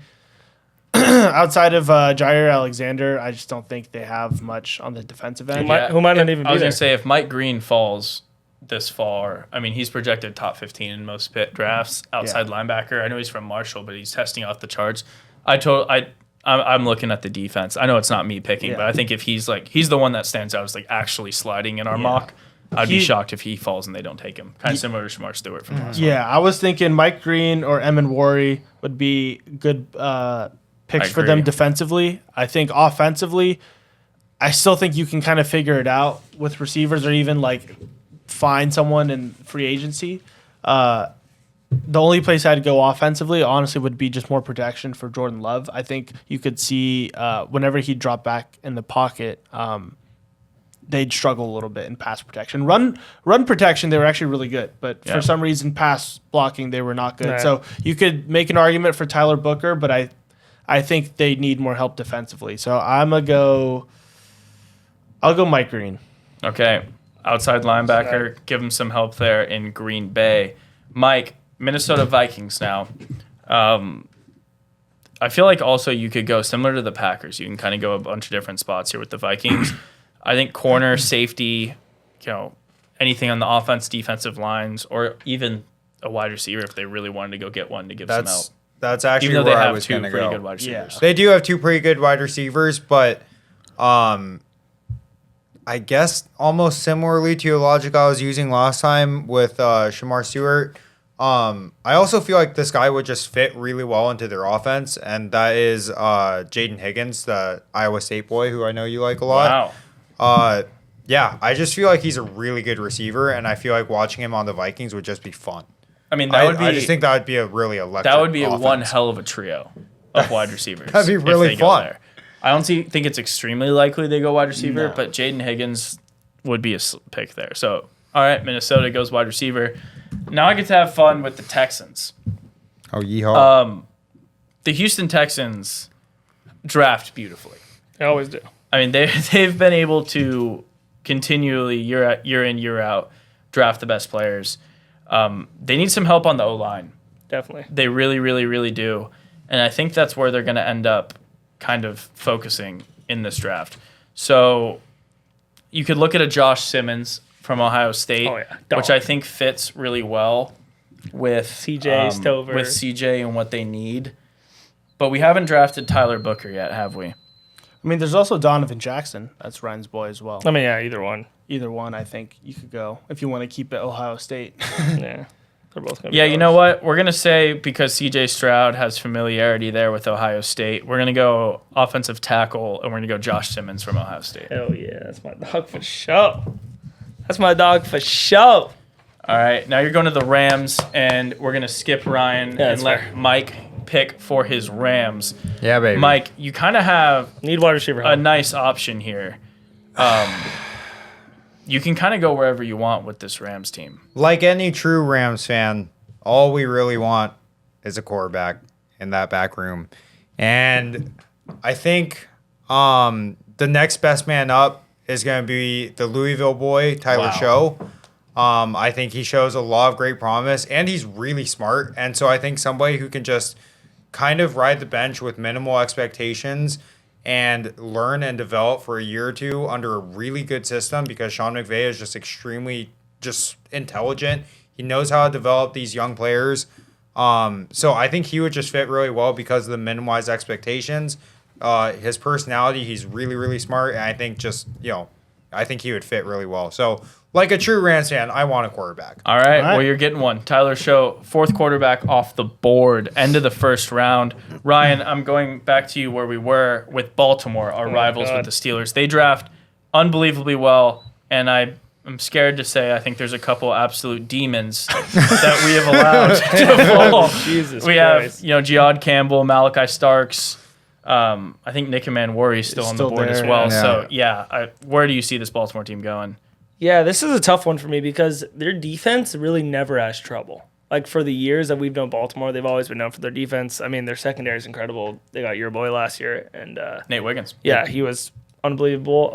outside of Jair Alexander, I just don't think they have much on the defensive end. Who might not even I be was there. going to say, if Mike Green falls this far, I mean, he's projected top 15 in most pit drafts, outside linebacker. I know he's from Marshall, but he's testing off the charts. I'm looking at the defense. I know it's not me picking, Yeah. but I think if he's the one that stands out as like actually sliding in our mock, I'd be shocked if he falls and they don't take him. Kind of similar to Shamar Stewart from last one. Yeah, I was thinking Mike Green or Emin Wari would be good picks I for them agree. defensively. I think offensively, I still think you can kind of figure it out with receivers or even like find someone in free agency. The only place I'd go offensively, honestly, would be just more protection for Jordan Love. I think you could see whenever he dropped back in the pocket, they'd struggle a little bit in pass protection. Run protection, they were actually really good, but Yeah. for some reason, pass blocking, they were not good. Nah. So you could make an argument for Tyler Booker, but I think they need more help defensively. So I'll go Mike Green. Okay. Outside linebacker, give him some help there in Green Bay. Mike, Minnesota Vikings now. I feel like also you could go similar to the Packers. You can kind of go a bunch of different spots here with the Vikings. I think corner, safety, anything on the offense, defensive lines, or even a wide receiver if they really wanted to go get one to give some help. That's actually Even though where they I have was two going to pretty go. good wide receivers. They do have two pretty good wide receivers, but I guess almost similarly to your logic I was using last time with Shamar Stewart. I also feel like this guy would just fit really well into their offense, and that is Jaden Higgins, the Iowa State boy who I know you like a lot. Wow. Yeah, I just feel like he's a really good receiver, and I feel like watching him on the Vikings would just be fun. I mean, that would be I just think that would be a really electric that would be offense. one hell of a trio of wide receivers. That'd be if really they go fun. there. I don't think it's extremely likely they go wide receiver, No. but Jaden Higgins would be a pick there. So, all right, Minnesota goes wide receiver. Now I get to have fun with the Texans. Oh, yeehaw. The Houston Texans draft beautifully. They always do. I mean, they've been able to continually year in, year out draft the best players. They need some help on the O-line. Definitely. They really, really, really do. And I think that's where they're going to end up kind of focusing in this draft. So you could look at a Josh Simmons from Ohio State, Oh, yeah. which I think fits really well with CJ Stover. with CJ and what they need. But we haven't drafted Tyler Booker yet, have we? I mean, there's also Donovan Jackson. That's Ryan's boy as well. I mean, yeah, either one. Either one, I think you could go if you want to keep it Ohio State. Yeah. They're both going to Yeah, you know what? We're going to say because CJ Stroud has familiarity there with Ohio State, we're going to go offensive tackle, and we're going to go Josh Simmons from Ohio State. Hell yeah. That's my dog for sure. That's my dog for sure. All right, now you're going to the Rams, and we're going to skip Ryan and that's let fair. Mike pick for his Rams. Yeah, baby. Mike, you kind of have Need wide receiver a help. nice option here. You can kind of go wherever you want with this Rams team. Like any true Rams fan, all we really want is a quarterback in that back room. And I think the next best man up is going to be the Louisville boy, Tyler Wow. Show. I think he shows a lot of great promise, and he's really smart. And so I think somebody who can just kind of ride the bench with minimal expectations and learn and develop for a year or two under a really good system, because Sean McVay is just extremely just intelligent. He knows how to develop these young players. So I think he would just fit really well because of the minimalized expectations. His personality, he's really, really smart. And I think I think he would fit really well. So like a true Rams fan, I want a quarterback. All right. Well, you're getting one. Tyler Show, fourth quarterback off the board, end of the first round. Ryan, I'm going back to you where we were with Baltimore, our rivals with the Steelers. They draft unbelievably well, and I'm scared to say I think there's a couple absolute demons that we have allowed to fall. Jesus we Christ. have, Jihad Campbell, Malachi Starks. I think Nick Manwari is still on the board as there. well. Yeah. So, where do you see this Baltimore team going? Yeah, this is a tough one for me because their defense really never has trouble. Like, for the years that we've known Baltimore, they've always been known for their defense. I mean, their secondary is incredible. They got your boy last year, and Nate Wiggins. yeah, he was unbelievable.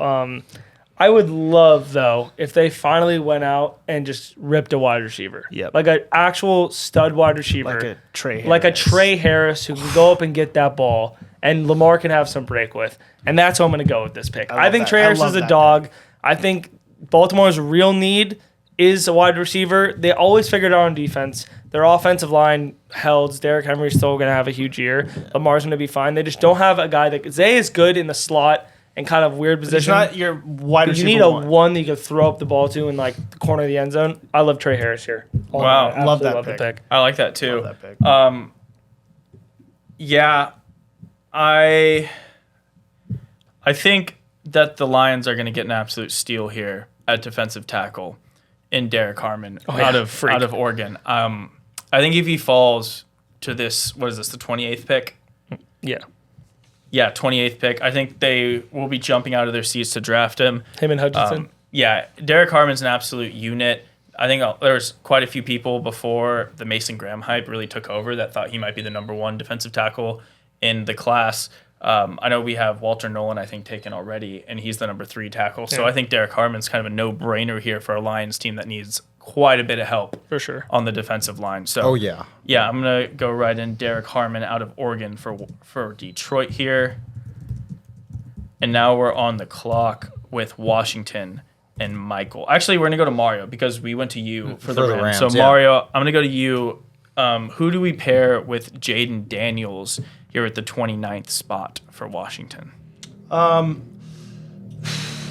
I would love, though, if they finally went out and just ripped a wide receiver. Yep. Like an actual stud wide receiver. Like a Trey Harris. Like a Trey Harris who can go up and get that ball, and Lamar can have some break with. And that's who I'm going to go with this pick. I love think that. Trey I Harris love is a that dog. I think Baltimore's real need is a wide receiver. They always figured it out on defense. Their offensive line held. Derrick Henry's still going to have a huge year. Lamar's going to be fine. They just don't have a guy that Zay is good in the slot and kind of weird It's position. not your wide You receiver. need a one that you can throw up the ball to in like the corner of the end zone. I love Trey Harris here. Wow. I Love absolutely that pick. I like that too. Love that pick. Yeah, I think that the Lions are going to get an absolute steal here at defensive tackle in Derek Harmon out of Oregon. I think if he falls to this, what is this, the 28th pick? Yeah. Yeah, 28th pick. I think they will be jumping out of their seats to draft him. Him and Hutchinson. Yeah, Derek Harmon's an absolute unit. I think there's quite a few people before the Mason Graham hype really took over that thought he might be the number one defensive tackle in the class. I know we have Walter Nolan, I think, taken already, and he's the number 3 tackle. So I think Derek Harmon's kind of a no-brainer here for a Lions team that needs quite a bit of help For sure. on the defensive line. So yeah. yeah, I'm going to go right in Derek Harmon out of Oregon for Detroit here. And now we're on the clock with Washington and Michael. Actually, we're going to go to Mario because we went to you for the Rams. So, yeah. Mario, I'm going to go to you. Who do we pair with Jaden Daniels here at the 29th spot for Washington?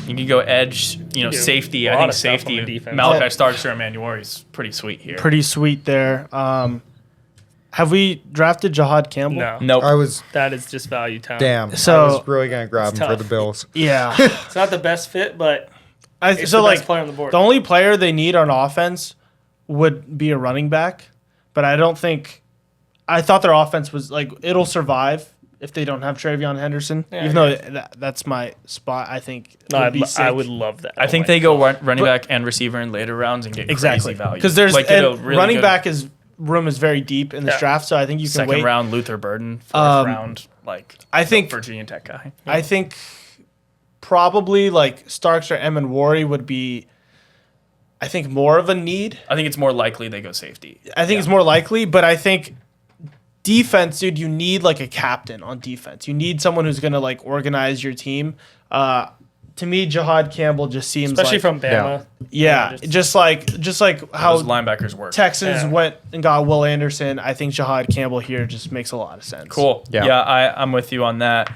You can go edge, do safety. a I lot think of stuff on safety. the defense. Malachi Yeah. Starks or Emmanuel is pretty sweet here. Pretty sweet there. Have we drafted Jihad Campbell? No. Nope. That is just value time. Damn. So- I was really going to grab him for tough. the Bills. Yeah. It's not the best fit, but it's So the best like player on the board. the only player they need on offense would be a running back, but I don't think. I thought their offense was like it'll survive if they don't have Travion Henderson. Yeah, even though that's my spot, I think it No, would be I sick. would love that. I think they go running back and receiver in later rounds and get exactly crazy value. because there's like and a really running good back room is very deep in this Yeah. draft, so I think you can second wait. round Luther Burden, fourth round I think Virginia Tech guy. I think probably like Starks or Emmanuel would be. I think more of a need. I think it's more likely they go safety. I think it's more likely, but I think defense, dude, you need like a captain on defense. You need someone who's gonna like organize your team. To me, Jihad Campbell just seems especially like, from Bama. yeah, just like how Those linebackers work. Texans Yeah. went and got Will Anderson. I think Jihad Campbell here just makes a lot of sense. Cool. Yeah. Yeah, I'm with you on that.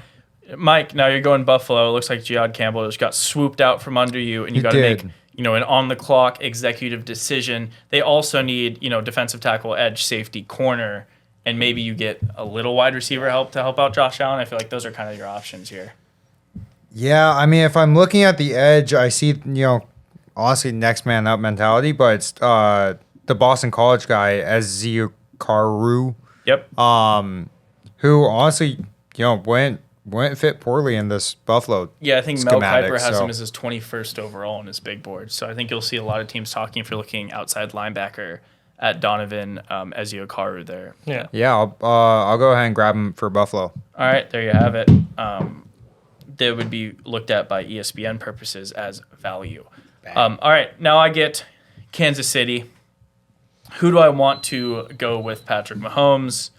Mike, now you're going Buffalo. It looks like Jihad Campbell just got swooped out from under you, and you He got to did. make an on-the-clock executive decision. They also need defensive tackle, edge, safety, corner, and maybe you get a little wide receiver help to help out Josh Allen. I feel like those are kind of your options here. Yeah, I mean, if I'm looking at the edge, I see, honestly, next man up mentality, but it's the Boston College guy, Ezeukaru, Yep. who honestly, wouldn't fit poorly in this Buffalo. Yeah, I think Mel schematic, Kiper has so- him as his 21st overall on his big board. So I think you'll see a lot of teams talking if you're looking outside linebacker at Donovan Ezeukaru there. Yeah. Yeah, I'll go ahead and grab him for Buffalo. All right, there you have it. They would be looked at by ESPN purposes as value. All right, now I get Kansas City. Who do I want to go with Patrick Mahomes?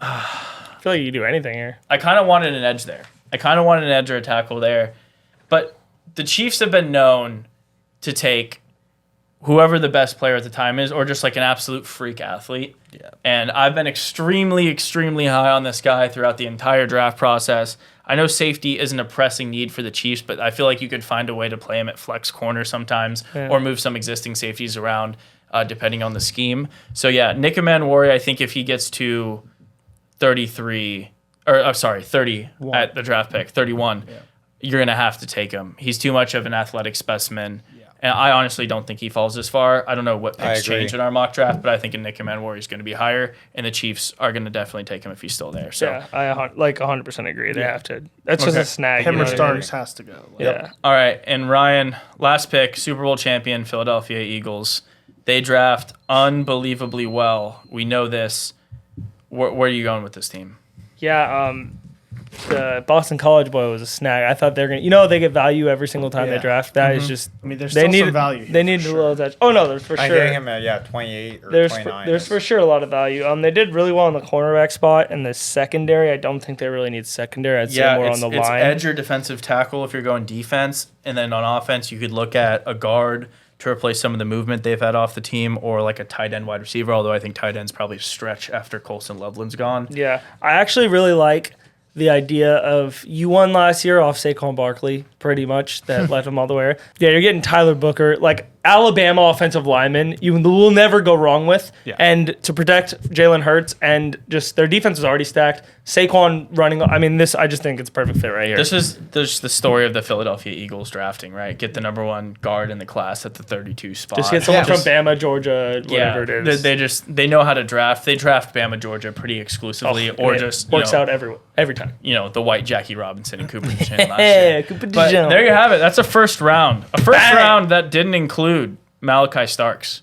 I feel like you can do anything here. I kind of wanted an edge there. I kind of wanted an edge or a tackle there. But the Chiefs have been known to take whoever the best player at the time is, or just like an absolute freak athlete. Yeah. And I've been extremely, extremely high on this guy throughout the entire draft process. I know safety isn't a pressing need for the Chiefs, but I feel like you could find a way to play him at flex corner sometimes, or move some existing safeties around, depending on the scheme. So yeah, Nick Warrior, I think if he gets to 30 at the draft pick, 31, you're going to have to take him. He's too much of an athletic specimen. And I honestly don't think he falls this far. I don't know what picks change in our mock draft, but I think Nick Warrior is going to be higher, and the Chiefs are going to definitely take him if he's still there. So yeah, I like 100% agree. They have to. That's just a snag. Him or what I mean? Starks has to go. Yeah. All right, and Ryan, last pick, Super Bowl champion, Philadelphia Eagles. They draft unbelievably well. We know this. Where are you going with this team? Yeah, the Boston College boy was a snag. I thought they were gonna, they get value every single time they draft. That is just. I mean, there's they still need some value. They need a little touch. Oh no, there's for I'm sure. getting him at 28 or There's 29. there's for sure a lot of value. They did really well in the cornerback spot and the secondary. I don't think they really need secondary. I'd say more on the it's line. edge or defensive tackle if you're going defense, and then on offense you could look at a guard to replace some of the movement they've had off the team, or like a tight end wide receiver. Although I think tight end's probably a stretch after Colson Loveland's gone. Yeah, I actually really like the idea of you won last year off Saquon Barkley, pretty much, that left him all the way. Yeah, you're getting Tyler Booker, like Alabama offensive lineman, you will never go wrong with. Yeah. And to protect Jalen Hurts, and just their defense is already stacked. Saquon running, I just think it's a perfect fit right here. This is the story of the Philadelphia Eagles drafting, right? Get the number one guard in the class at the 32 spot. Just get someone from Bama, Georgia, whatever it is. They know how to draft. They draft Bama, Georgia pretty exclusively, or it just works out every time. The white Jackie Robinson and Cooper DeJean last Hey, year. Cooper But DeJean. there you have it. That's a first round. A first Bang. round that didn't include Malachi Starks,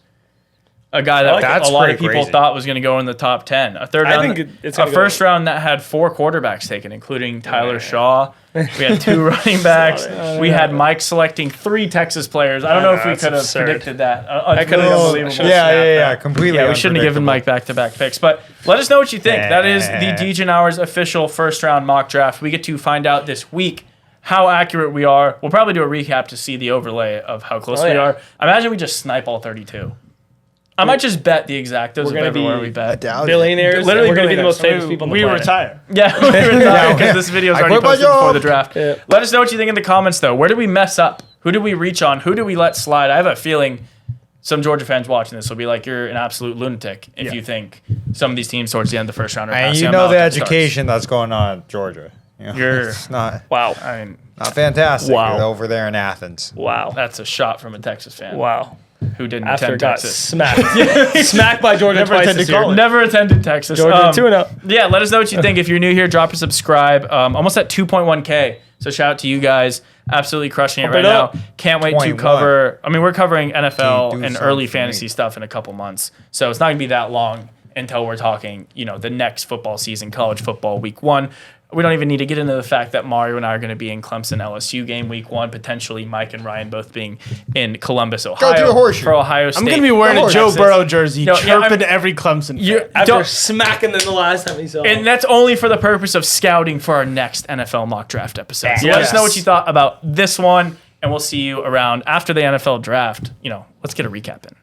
a guy that That's a lot of pretty people crazy. thought was going to go in the top 10. A third I round, think it's a gonna go- first round that had 4 quarterbacks taken, including Tyler Shaw. We had 2 running backs. We had Mike selecting 3 Texas players. I don't know if we that's could have absurd. predicted that. I could've- Unbelievable should've snap Yeah, back. completely. Yeah, we shouldn't have given Mike back-to-back picks. But let us know what you think. That is the Degen Hours official first-round mock draft. We get to find out this week how accurate we are. We'll probably do a recap to see the overlay of how close we are. I imagine we just snipe all 32. I might just bet the exactos of gonna everywhere be we bet. Billionaires. Literally We're going to be the billionaires. most famous people on the We planet. retire. Yeah, because this video is I already quit my posted before job. the draft. Yeah. Let us know what you think in the comments, though. Where did we mess up? Who did we reach on? Who did we let slide? I have a feeling some Georgia fans watching this will be like, you're an absolute lunatic if you think some of these teams towards the end of the first round are And passing you on know the Malachi Starks. education that's going on at Georgia. You're- It's not Wow. I mean, fantastic Wow. over there in Athens. Wow. that's a shot from a Texas fan Wow. who didn't After attend it got Texas. smacked. Smacked by Georgia twice attended this year. college. Never attended Texas. Georgia 2-0. Yeah, let us know what you think. If you're new here, drop a subscribe. Almost at 2.1K. So shout out to you guys. Absolutely crushing it Pump right it now. up. Can't wait to 21. cover. I mean, we're covering NFL Dude, do and something early for fantasy me. stuff in a couple months. So it's not going to be that long until we're talking, the next football season, college football week 1. We don't even need to get into the fact that Mario and I are going to be in Clemson LSU game week 1. Potentially Mike and Ryan both being in Columbus, Ohio to the horseshoe. for Ohio State. I'm going to be wearing a Lord, Joe Texas. Burrow jersey, No, yeah, chirping I'm- every Clemson You- fan. After don't- smacking them the last time he saw And that's only for the purpose of scouting for our next NFL mock draft episode. So let us Yes. know what you thought about this one, and we'll see you around after the NFL draft. Let's get a recap in.